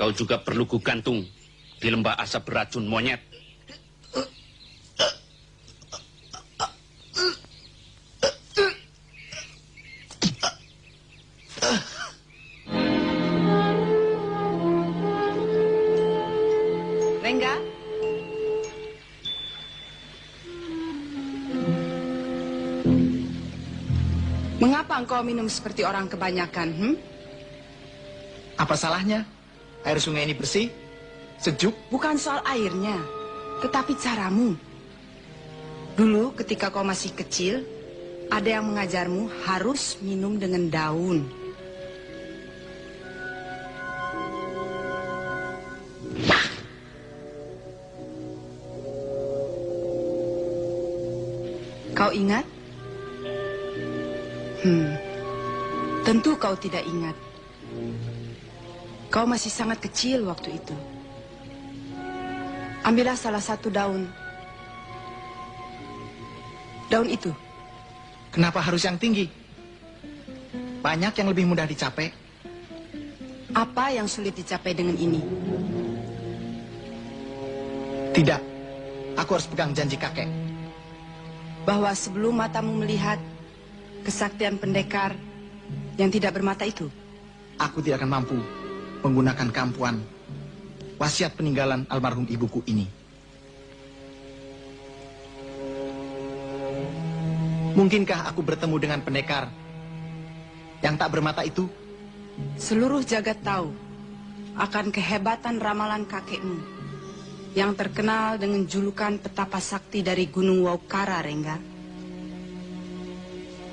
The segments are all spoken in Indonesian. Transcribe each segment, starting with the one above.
kau juga perlu kugantung di lembah asap beracun monyet. Rengga? Mengapa engkau minum seperti orang kebanyakan, Apa salahnya? Air sungai ini bersih, sejuk. Bukan soal airnya, tetapi caramu. Dulu ketika kau masih kecil, ada yang mengajarmu harus minum dengan daun. Kau ingat? Tentu kau tidak ingat. Kau masih sangat kecil waktu itu. Ambillah salah satu daun. Daun itu. Kenapa harus yang tinggi? Banyak yang lebih mudah dicapai. Apa yang sulit dicapai dengan ini? Tidak, aku harus pegang janji kakek. Bahwa sebelum matamu melihat kesaktian pendekar yang tidak bermata itu, Aku tidak akan mampu menggunakan kampuan wasiat peninggalan almarhum ibuku ini. Mungkinkah aku bertemu dengan pendekar yang tak bermata itu? seluruh jagat tahu akan kehebatan ramalan kakekmu yang terkenal dengan julukan petapa sakti dari Gunung Waukara, Rengga.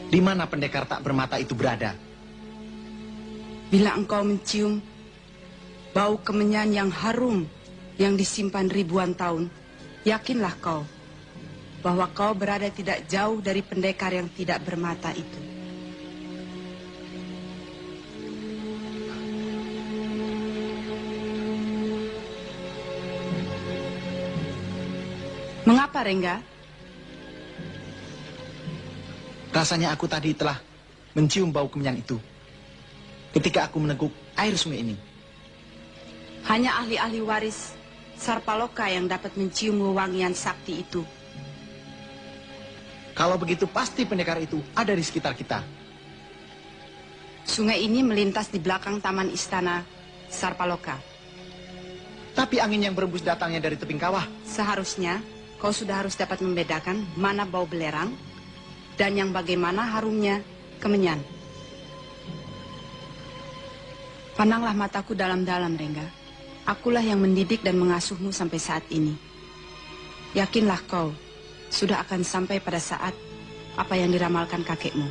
Di mana pendekar tak bermata itu berada? Bila engkau mencium bau kemenyan yang harum yang disimpan ribuan tahun, yakinlah kau bahwa kau berada tidak jauh dari pendekar yang tidak bermata itu. Mengapa, Rengga? Rasanya aku tadi telah mencium bau kemenyan itu ketika aku meneguk air sungai ini. Hanya ahli-ahli waris Sarpaloka yang dapat mencium wewangian sakti itu. Kalau begitu pasti pendekar itu ada di sekitar kita. Sungai ini melintas di belakang taman istana Sarpaloka. Tapi angin yang berembus datangnya dari tebing kawah. Seharusnya kau sudah harus dapat membedakan mana bau belerang dan yang bagaimana harumnya kemenyan. Pandanglah mataku dalam-dalam, Rengga. Akulah yang mendidik dan mengasuhmu sampai saat ini. Yakinlah kau sudah akan sampai pada saat apa yang diramalkan kakekmu.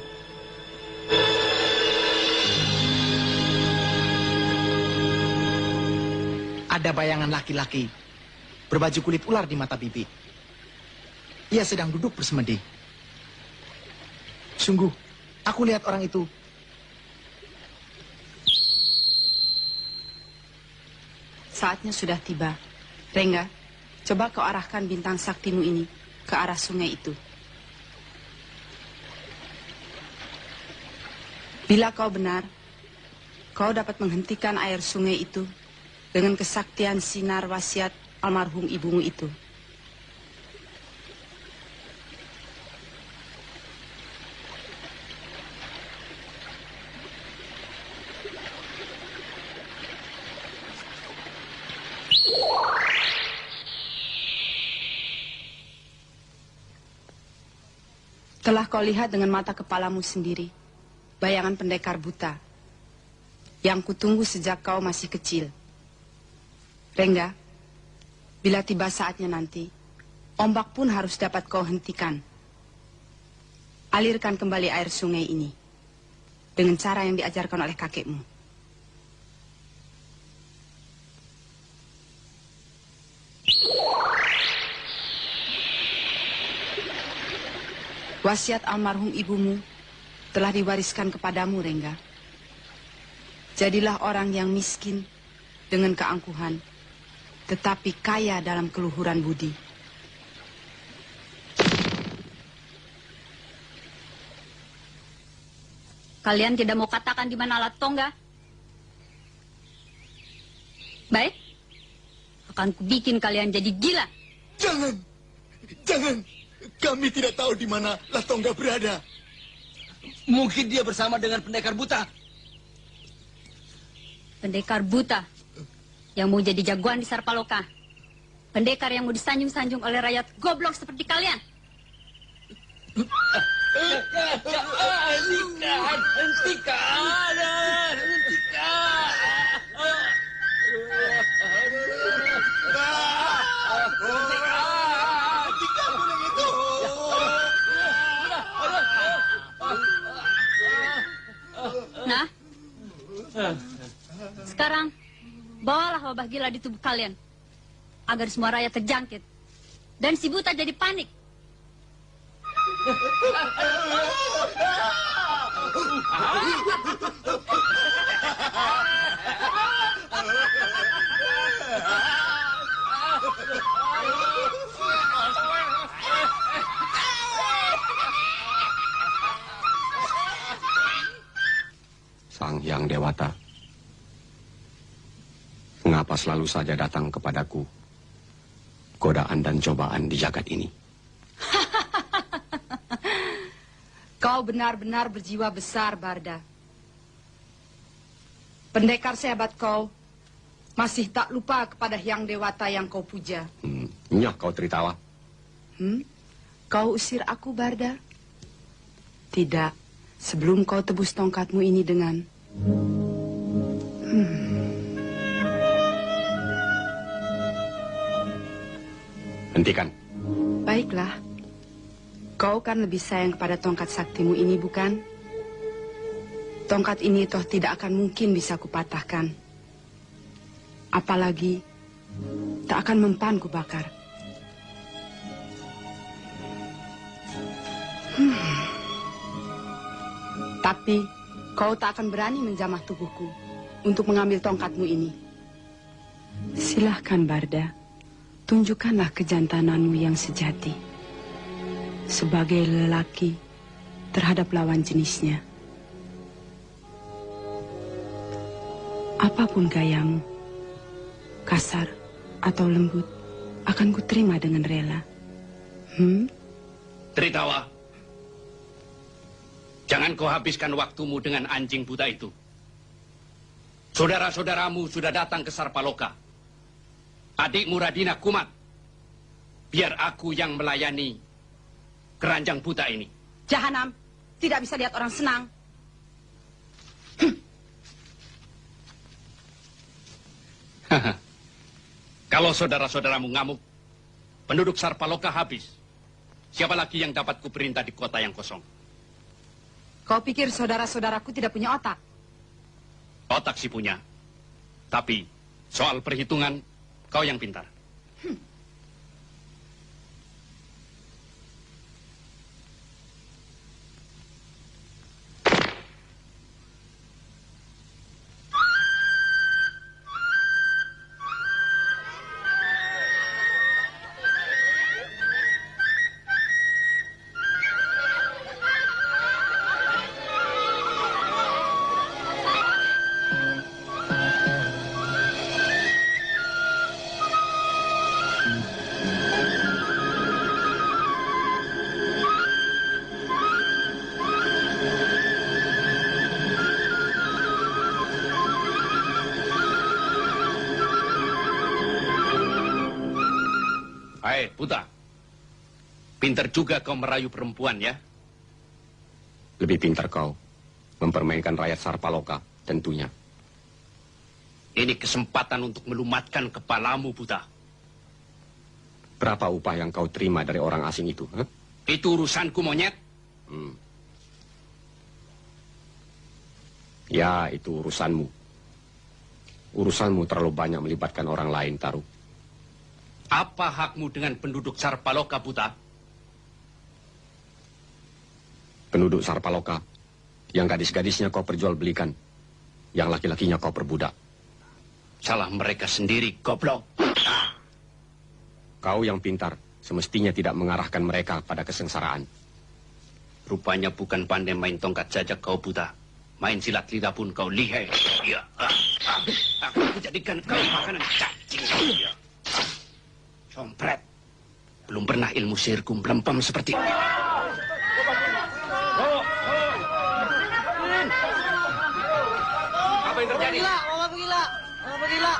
Ada bayangan laki-laki berbaju kulit ular di mata bibi. Ia sedang duduk bersemedi. Sungguh, aku lihat orang itu. Saatnya sudah tiba. Rengga, coba kau arahkan bintang saktimu ini ke arah sungai itu. Bila kau benar, kau dapat menghentikan air sungai itu dengan kesaktian sinar wasiat almarhum ibumu itu. Telah kau lihat dengan mata kepalamu sendiri bayangan pendekar buta yang kutunggu sejak kau masih kecil. Rengga, bila tiba saatnya nanti, ombak pun harus dapat kau hentikan. Alirkan kembali air sungai ini dengan cara yang diajarkan oleh kakekmu. Wasiat almarhum ibumu telah diwariskan kepadamu, Rengga. Jadilah orang yang miskin dengan keangkuhan, tetapi kaya dalam keluhuran budi. Kalian tidak mau katakan di mana alat tongga? Baik, akan kubikin kalian jadi gila. Jangan, jangan. Kami tidak tahu di mana Latongga berada. Mungkin dia bersama dengan pendekar buta. Pendekar buta yang mau jadi jagoan di Sarpaloka. Pendekar yang mau disanjung-sanjung oleh rakyat goblok seperti kalian. Nah, sekarang bawalah wabah gila di tubuh kalian agar semua rakyat terjangkit dan si buta jadi panik. Sang Hyang Dewata, mengapa selalu saja datang kepadaku godaan dan cobaan di jagat ini? Kau benar-benar berjiwa besar, Barda. Pendekar sehebat kau masih tak lupa kepada Hyang Dewata yang kau puja. Nyak kau Tritawa. Kau usir aku, Barda? Tidak, sebelum kau tebus tongkatmu ini dengan... Hentikan. Baiklah. Kau kan lebih sayang kepada tongkat saktimu ini, bukan? Tongkat ini toh tidak akan mungkin bisa kupatahkan. Apalagi tak akan mempan kubakar. Tapi kau tak akan berani menjamah tubuhku untuk mengambil tongkatmu ini. Silahkan, Barda. Tunjukkanlah kejantananmu yang sejati. Sebagai lelaki terhadap lawan jenisnya. Apapun gayamu, kasar atau lembut, akan kuterima dengan rela. Tritawa, jangan kau habiskan waktumu dengan anjing buta itu. Saudara-saudaramu sudah datang ke Sarpaloka. Adikmu Radina kumat. Biar aku yang melayani keranjang buta ini. Jahanam, tidak bisa lihat orang senang. Kalau saudara-saudaramu ngamuk, penduduk Sarpaloka habis. Siapa lagi yang dapat kuperintah di kota yang kosong? Kau pikir saudara-saudaraku tidak punya otak? Otak sih punya. Tapi soal perhitungan, kau yang pintar. Hai, buta. Pintar juga kau merayu perempuan, ya? Lebih pintar kau mempermainkan rakyat Sarpaloka, tentunya. Ini kesempatan untuk melumatkan kepalamu, buta. Berapa upah yang kau terima dari orang asing itu? Itu urusanku, monyet. Ya, itu urusanmu. Urusanmu terlalu banyak melibatkan orang lain, Taru. Apa hakmu dengan penduduk Sarpaloka, buta? Penduduk Sarpaloka, yang gadis-gadisnya kau perjualbelikan, yang laki-lakinya kau perbudak. Salah mereka sendiri, goblok. Kau yang pintar, semestinya tidak mengarahkan mereka pada kesengsaraan. Rupanya bukan pandai main tongkat saja kau, buta. Main silat lidah pun kau lihai. Ya. Aku jadi jadikan kau makanan cacing. Compret. Belum pernah ilmu sihirku melempem seperti ini. Apa yang terjadi? Mama gila.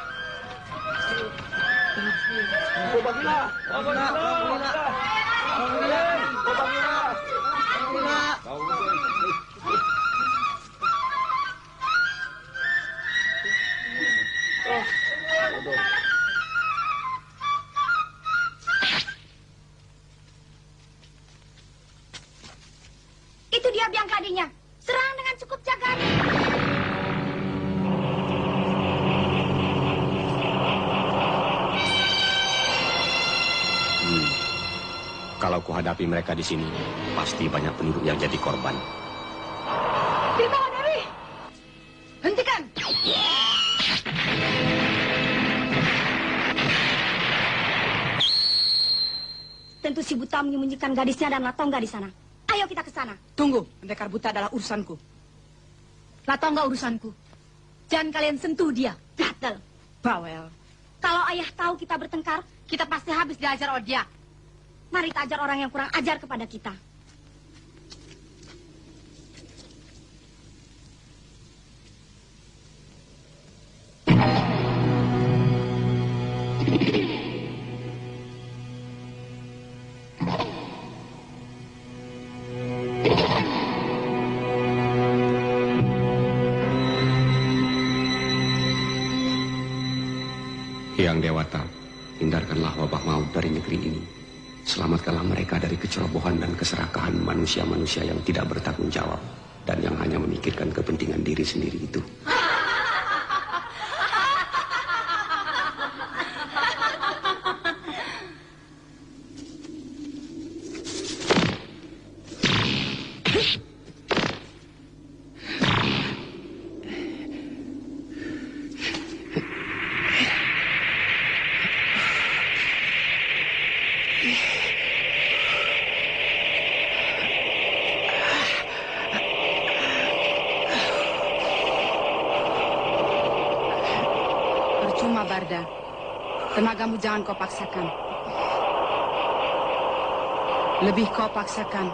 Itu dia Bianca adiknya. Serang dengan cukup jagat. Kalau kuhadapi mereka di sini, pasti banyak penduduk yang jadi korban. Bima Dewi, hentikan. Tentu si buta menyembunyikan gadisnya dan Latongga di sana. Ayo kita ke sana. Tunggu, pendekar buta adalah urusanku. Latongga urusanku. Jangan kalian sentuh dia. Gatel. Bawel. Kalau ayah tahu kita bertengkar, kita pasti habis diajar oleh dia. Mari kita ajar orang yang kurang ajar kepada kita. Hyang Dewata, hindarkanlah wabah maut dari negeri ini. Selamatkanlah mereka dari kecerobohan dan keserakahan manusia-manusia yang tidak bertanggung jawab dan yang hanya memikirkan kepentingan diri sendiri itu. Percuma, Barda. Tenagamu jangan kau paksakan. Lebih kau paksakan,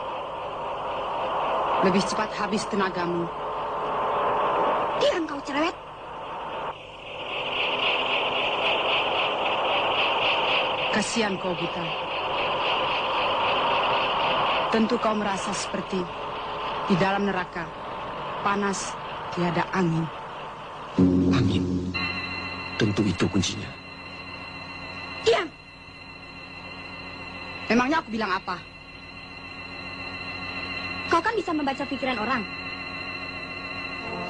lebih cepat habis tenagamu. Diam kau cerewet. Kasihan kau buta. Tentu kau merasa seperti di dalam neraka, panas, tiada angin. Angin. Tentu itu kuncinya. Diam. Memangnya aku bilang apa? Kau kan bisa membaca pikiran orang.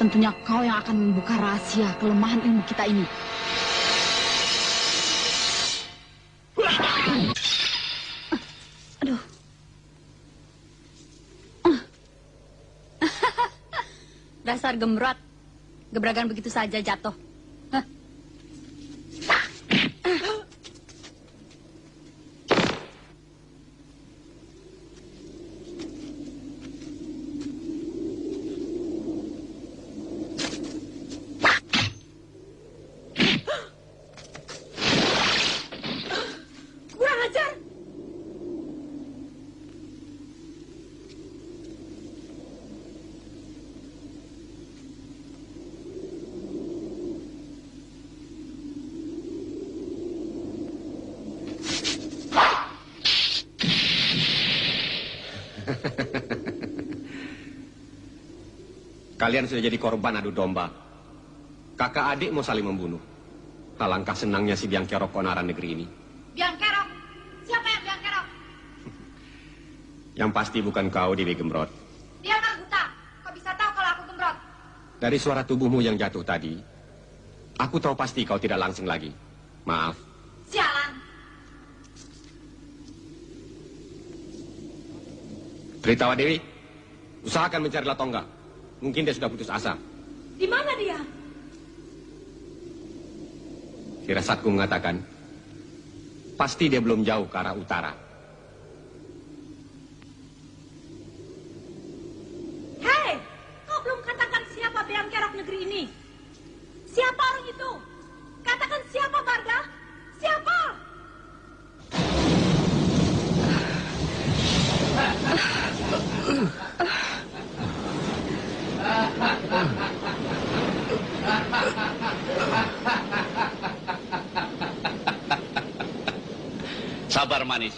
Tentunya kau yang akan membuka rahasia kelemahan ilmu kita ini. Aduh. Dasar gemrot. Gebrakan begitu saja jatuh. Hah? Kurang ajar. Kalian sudah jadi korban adu domba. Kakak adik mau saling membunuh. Alangkah senangnya si Biang Kerok onaran negeri ini. Biang Kerok. Siapa yang Biang Kerok? Yang pasti bukan kau, Dewi Gemrot. Dia kan buta. Kau bisa tahu kalau aku gemrot? Dari suara tubuhmu yang jatuh tadi, aku tahu pasti kau tidak langsing lagi. Maaf. Sialan. Beritahu Dewi, usahakan mencari Latongga. Mungkin dia sudah putus asa. Di mana dia? Firasatku mengatakan, pasti dia belum jauh ke arah utara. Hei, kau belum katakan siapa Biang Kerok negeri ini. Siapa orang itu? manis.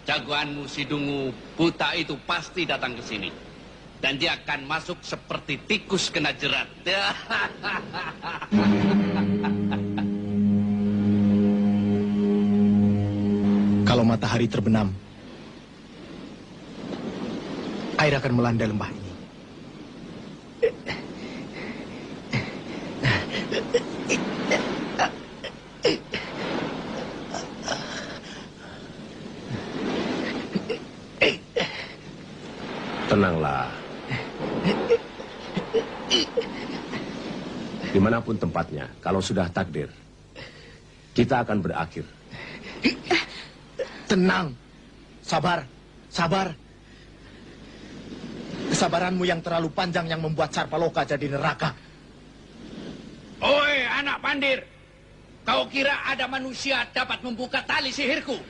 Jagoanmu si Dungu buta itu pasti datang ke sini. Dan dia akan masuk seperti tikus kena jerat. Kalau matahari terbenam, air akan melanda lembah ini. Tenanglah. Dimanapun tempatnya, kalau sudah takdir, kita akan berakhir. Tenang, sabar, sabar. Kesabaranmu yang terlalu panjang yang membuat Sarpaloka jadi neraka. Oi, anak pandir. Kau kira ada manusia dapat membuka tali sihirku?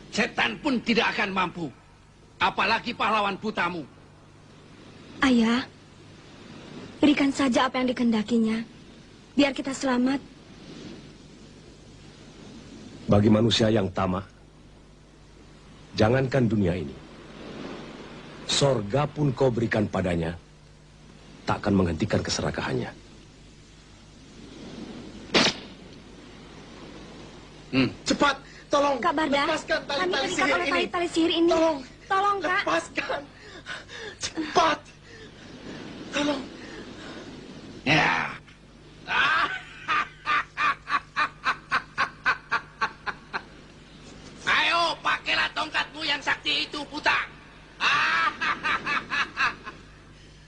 Setan pun tidak akan mampu. Apalagi pahlawan butamu. Ayah, berikan saja apa yang dikehendakinya. Biar kita selamat. Bagi manusia yang tamak, jangankan dunia ini, sorga pun kau berikan padanya, tak akan menghentikan keserakahannya. Cepat, tolong. Kak Barda, lepaskan kami tali-tali terikat sihir oleh ini. tali sihir ini. Tolong, Tolong, Kak. lepaskan. Cepat. Tolong. Ya. Ayo, pakailah tongkatmu yang sakti itu, buta.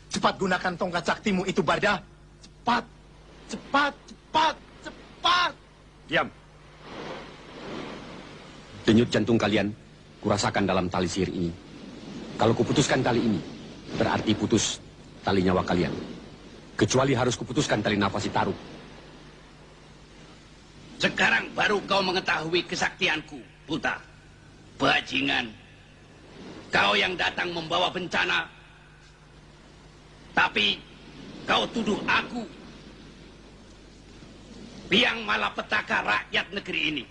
Cepat gunakan tongkat saktimu itu, Barda. Cepat, cepat, cepat, cepat. Diam. Denyut jantung kalian, kurasakan dalam tali sihir ini. Kalau kuputuskan tali ini, berarti putus tali nyawa kalian. Kecuali harus kuputuskan tali nafas Taruh. Sekarang baru kau mengetahui kesaktianku, buta. Bajingan. Kau yang datang membawa bencana. Tapi kau tuduh aku biang malapetaka rakyat negeri ini.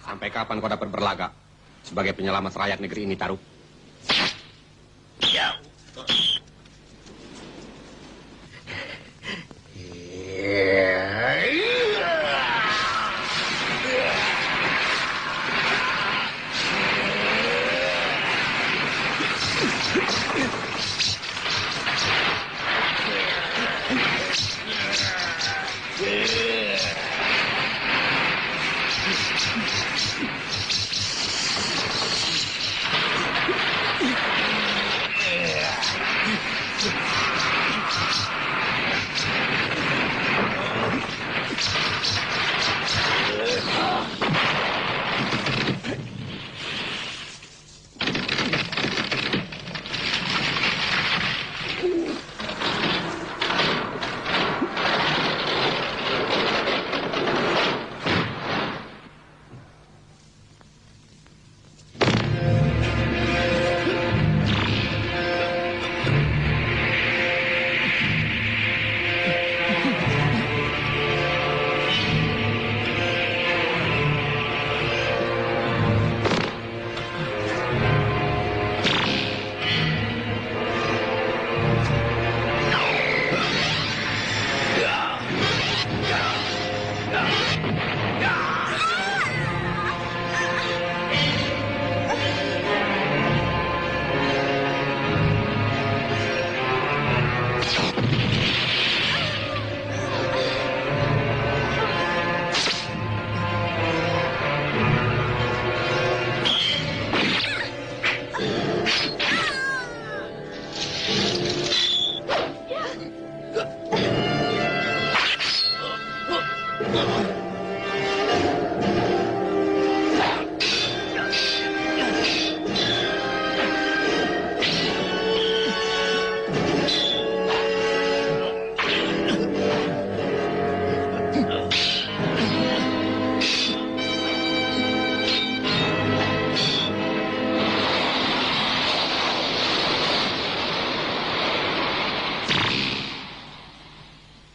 Sampai kapan kau dapat berlaga sebagai penyelamat rakyat negeri ini, Taruh? Ya.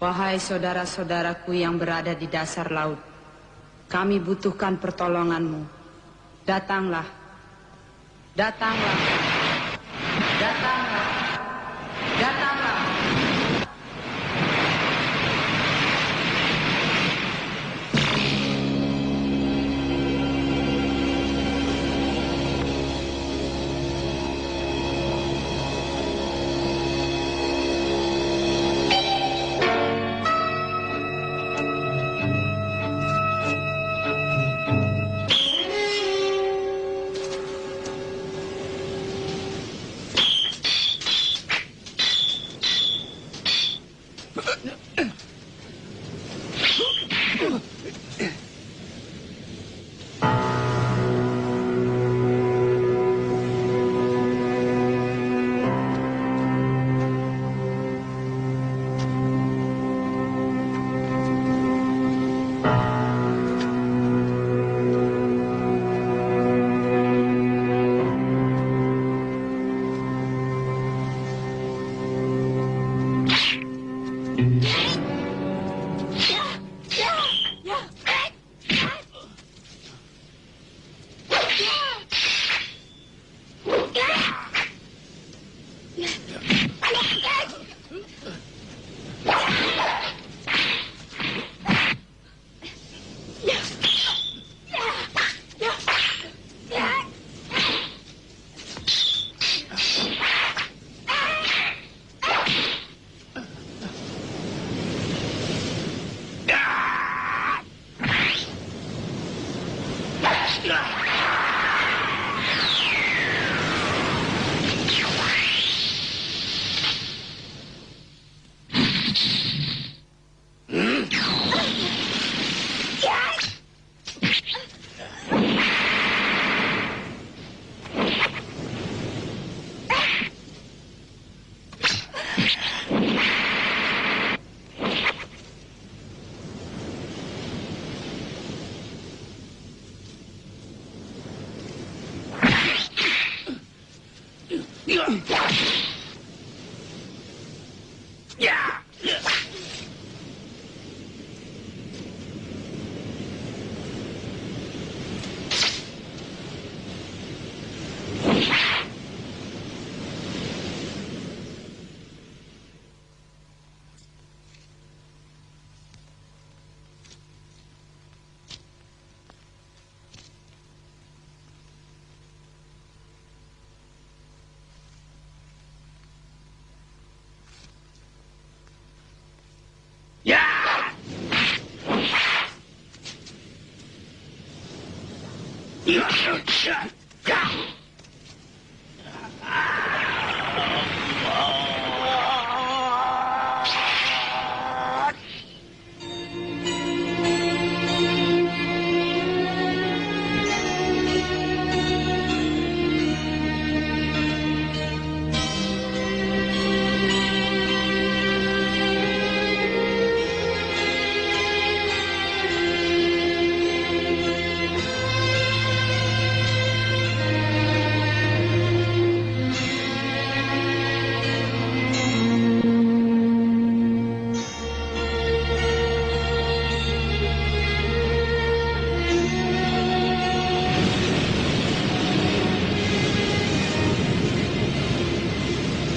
Wahai saudara-saudaraku yang berada di dasar laut, Kami butuhkan pertolonganmu. Datanglah. Datanglah. Datanglah. Datanglah.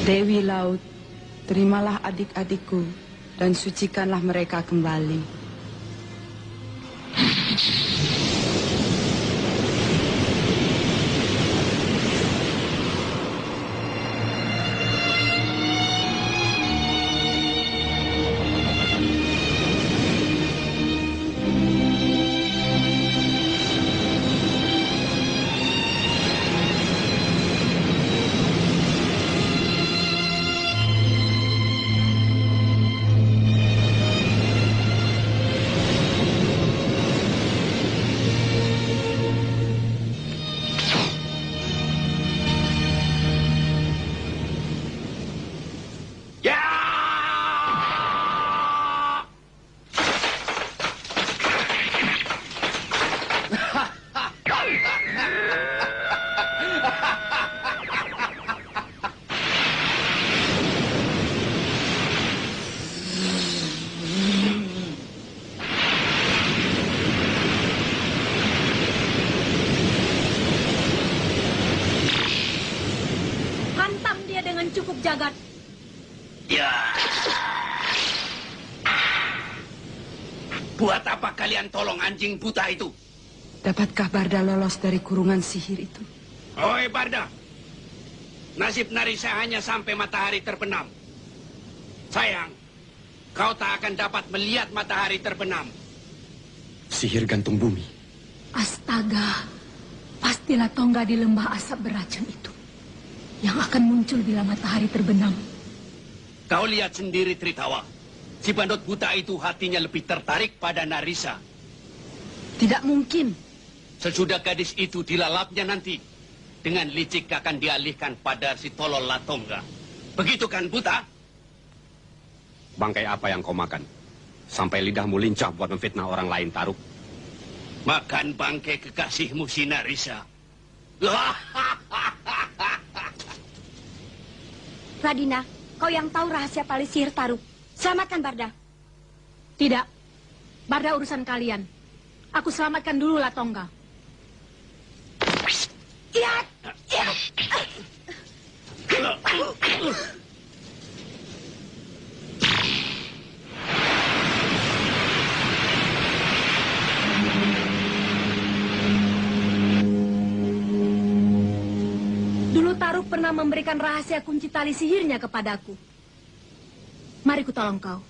Dewi Laut, terimalah adik-adikku dan sucikanlah mereka kembali. Ya. Buat apa kalian tolong anjing buta itu? Dapatkah Barda lolos dari kurungan sihir itu? Oi Barda, nasib Narisa hanya sampai matahari terbenam. Sayang, kau tak akan dapat melihat matahari terbenam. Sihir gantung bumi. Astaga, pastilah Tongga di lembah asap beracun itu yang akan muncul bila matahari terbenam. Kau lihat sendiri Tritawa, si bandot buta itu hatinya lebih tertarik pada Narisa. Tidak mungkin. Sesudah gadis itu dilalapnya nanti, dengan licik akan dialihkan pada si tolol Latongga. Begitu kan buta? Bangkai apa yang kau makan? Sampai lidahmu lincah buat memfitnah orang lain, Taruk. Makan bangkai kekasihmu si Narisa. Radina, kau yang tahu rahasia tali sihir Taruk. Selamatkan Barda. Tidak, Barda urusan kalian. Aku selamatkan dulu Latongga. Ya, ya. Dulu Taruk pernah memberikan rahasia kunci tali sihirnya kepadaku. Mari ku tolong kau.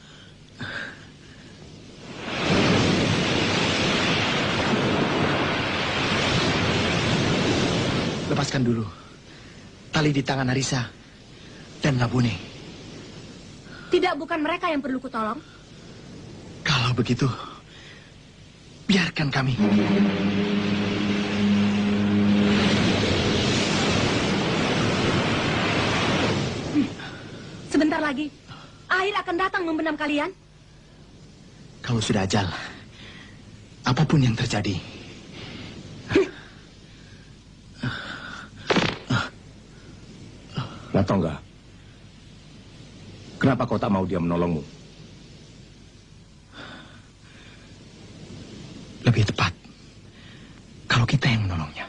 Lepaskan dulu tali di tangan Narisa dan Labune. Tidak, bukan mereka yang perlu ku tolong. Kalau begitu, biarkan kami. Sebentar lagi, air akan datang membenam kalian. Kalau sudah ajal, apapun yang terjadi. Latongga, kenapa kau tak mau dia menolongmu? Lebih tepat kalau kita yang menolongnya.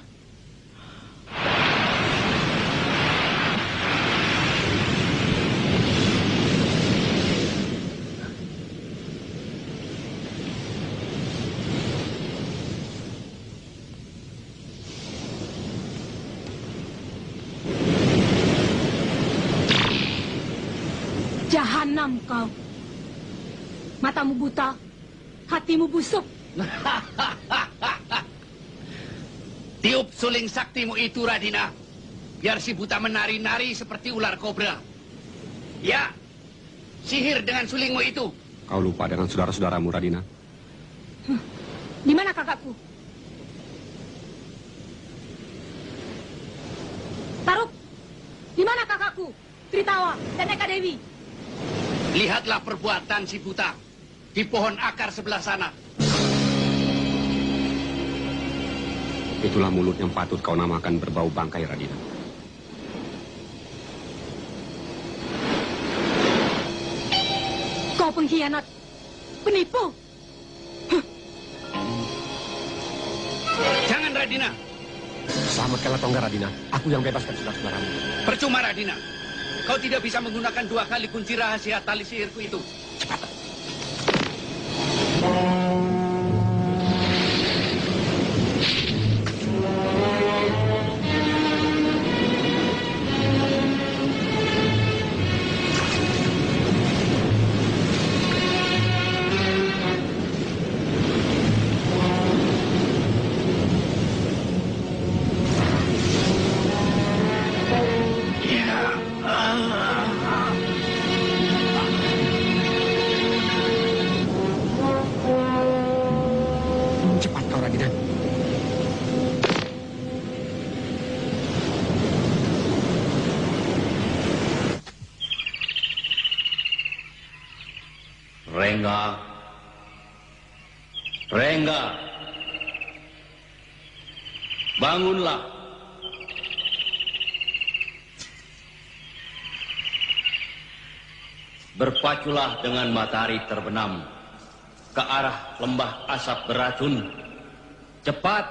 Jahanam kau. Matamu buta, hatimu busuk. Tiup suling saktimu itu, Radina. Biar si buta menari-nari seperti ular kobra. Ya, sihir dengan sulingmu itu. Kau lupa dengan saudara-saudaramu, Radina? Di mana kakakku? Taruk, di mana kakakku? Tritawa dan Eka Dewi. Lihatlah perbuatan si buta di pohon akar sebelah sana. Itulah mulut yang patut kau namakan berbau bangkai, Radina. Kau pengkhianat, penipu. Jangan, Radina. Selamatkanlah Tongga, Radina. Aku yang bebaskan saudara-saudaramu. Percuma, Radina. Kau tidak bisa menggunakan 2 kali kunci rahasia tali sihirku itu. Cepat. Cepat kau, Radina. Rengga. Rengga. Bangunlah. Berpaculah dengan matahari terbenam ke arah lembah asap beracun. Cepat.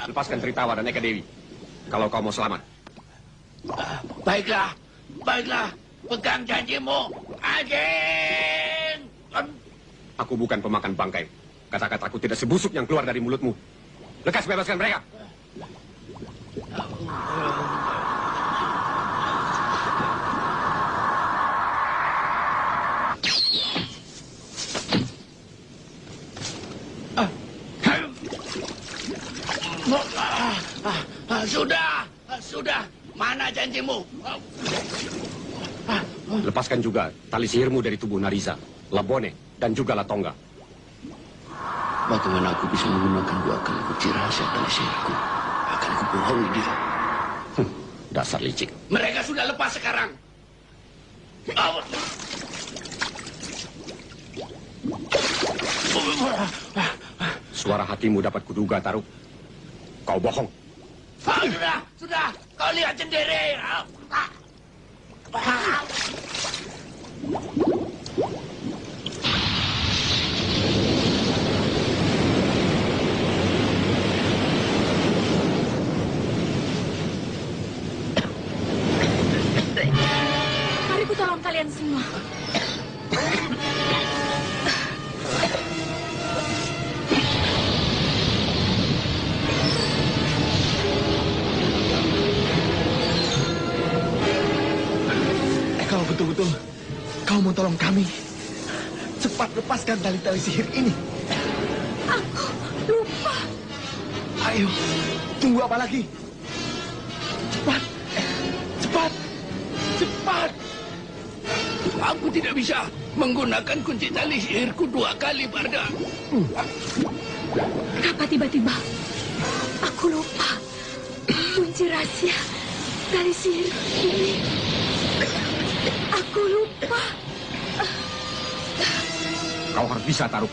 Lepaskan Tritawa dan Eka Dewi, kalau kau mau selamat. Baiklah, baiklah. Pegang janjimu, anjing. Aku bukan pemakan bangkai. Kata-kataku tidak sebusuk yang keluar dari mulutmu. Lekas bebaskan mereka. Sudah. Mana janjimu? Lepaskan juga tali sihirmu dari tubuh Nariza, Labone, dan juga Latonga. Bagaimana aku bisa menggunakan dua kali kunci rahasia tali sihirku? Akan kubohongi dia. Dasar licik. Mereka sudah lepas sekarang. Suara hatimu dapat kuduga, Taruk. Kau bohong. Sudah. Kau lihat sendiri. Mari ku tolong kalian semua. Kau betul-betul, kau mau tolong kami. Cepat lepaskan tali-tali sihir ini. Aku lupa. Ayo, tunggu apa lagi? Cepat. Aku tidak bisa menggunakan kunci tali sihirku dua kali, Barda. Kenapa tiba-tiba aku lupa kunci rahasia tali sihir ini? Aku lupa. Kau harus bisa, Taruk.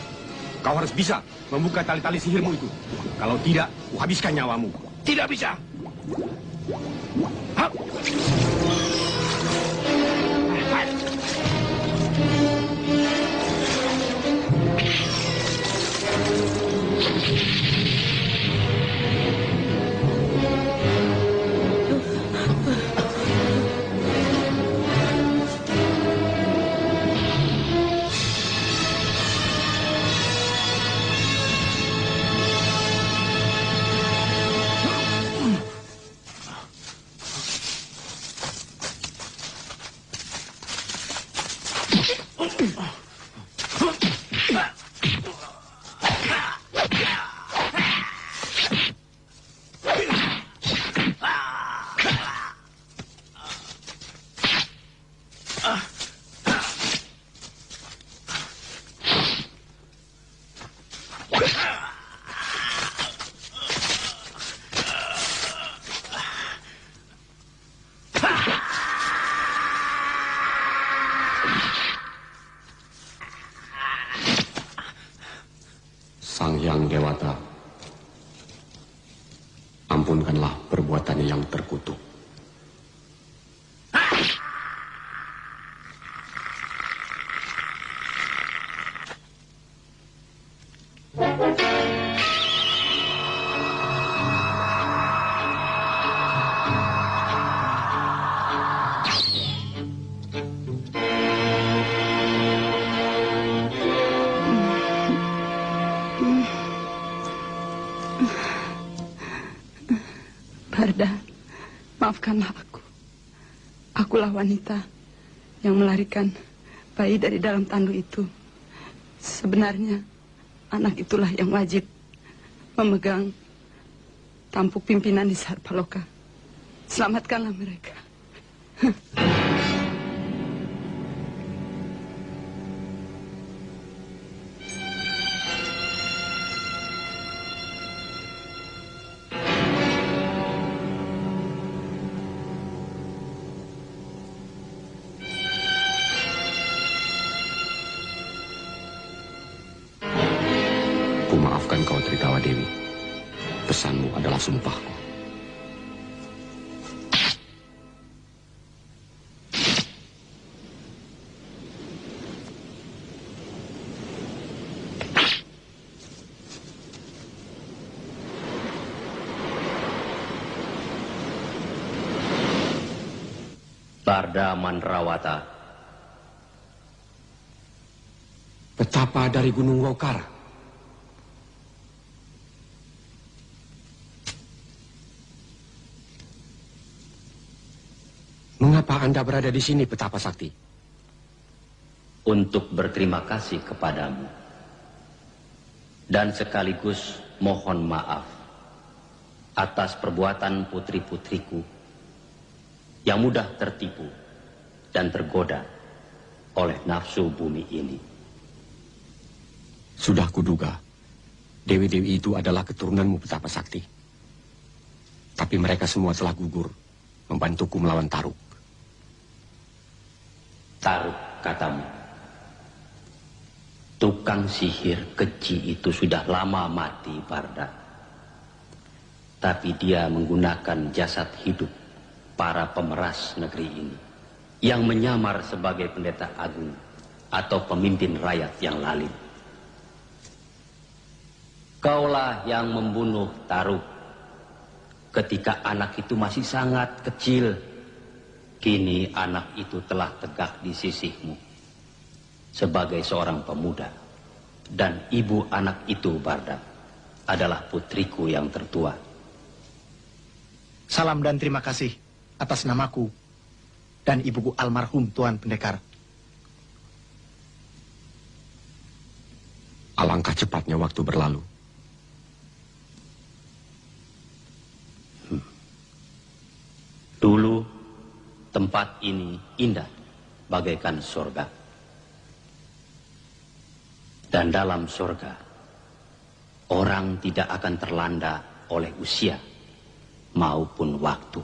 Kau harus bisa membuka tali-tali sihirmu itu. Kalau tidak, kuhabiskan nyawamu. Tidak bisa. Sang Hyang Dewata, ampunkanlah perbuatannya yang terkutuk. Barda, maafkanlah aku. Akulah wanita yang melarikan bayi dari dalam tandu itu. Sebenarnya anak itulah yang wajib memegang tampuk pimpinan di Sarpaloka. Selamatkanlah mereka. Maafkan kau, Tritawa Dewi. Pesanmu adalah sumpahku. Barda Mandrawata. Petapa dari Gunung Waukara. Mengapa Anda berada di sini, Petapa Sakti? Untuk berterima kasih kepadamu. Dan sekaligus mohon maaf atas perbuatan putri-putriku yang mudah tertipu dan tergoda oleh nafsu bumi ini. Sudah kuduga, dewi-dewi itu adalah keturunanmu, Petapa Sakti. Tapi mereka semua telah gugur, membantuku melawan Taruk. Taruk, katamu. Tukang sihir keji itu sudah lama mati, Barda. Tapi dia menggunakan jasad hidup para pemeras negeri ini yang menyamar sebagai pendeta agung atau pemimpin rakyat yang lalim. Kaulah yang membunuh Taruk ketika anak itu masih sangat kecil. Kini anak itu telah tegak di sisimu sebagai seorang pemuda, dan ibu anak itu, Barda, adalah putriku yang tertua. Salam dan terima kasih atas namaku dan ibuku almarhum Tuan Pendekar. Alangkah cepatnya waktu berlalu. Dulu tempat ini indah bagaikan surga. Dan dalam surga orang tidak akan terlanda oleh usia maupun waktu.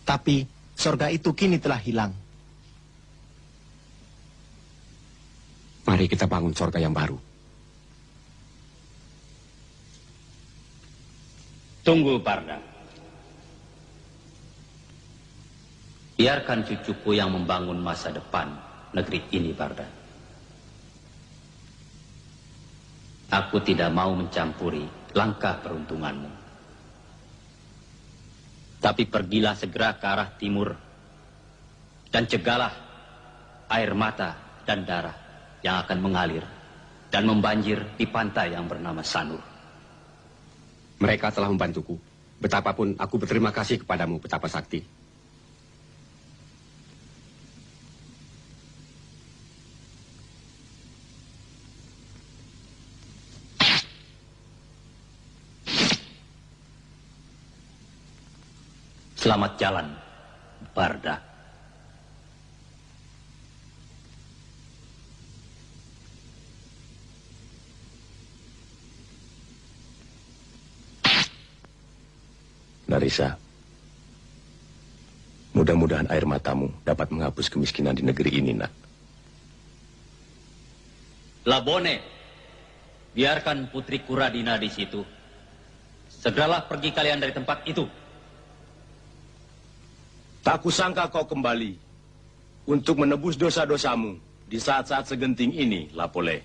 Tapi surga itu kini telah hilang. Mari kita bangun surga yang baru. Tunggu, Barda. Biarkan cucuku yang membangun masa depan negeri ini, Barda. Aku tidak mau mencampuri langkah peruntunganmu. Tapi pergilah segera ke arah timur dan cegahlah air mata dan darah yang akan mengalir dan membanjir di pantai yang bernama Sanur. Mereka telah membantuku. Betapapun aku berterima kasih kepadamu, Petapa Sakti. Selamat jalan, Barda. Narisa, mudah-mudahan air matamu dapat menghapus kemiskinan di negeri ini, nak. Labone, biarkan putri Kuradina di situ. Segeralah pergi kalian dari tempat itu. Tak kusangka kau kembali untuk menebus dosa-dosamu di saat-saat segenting ini, Lapole.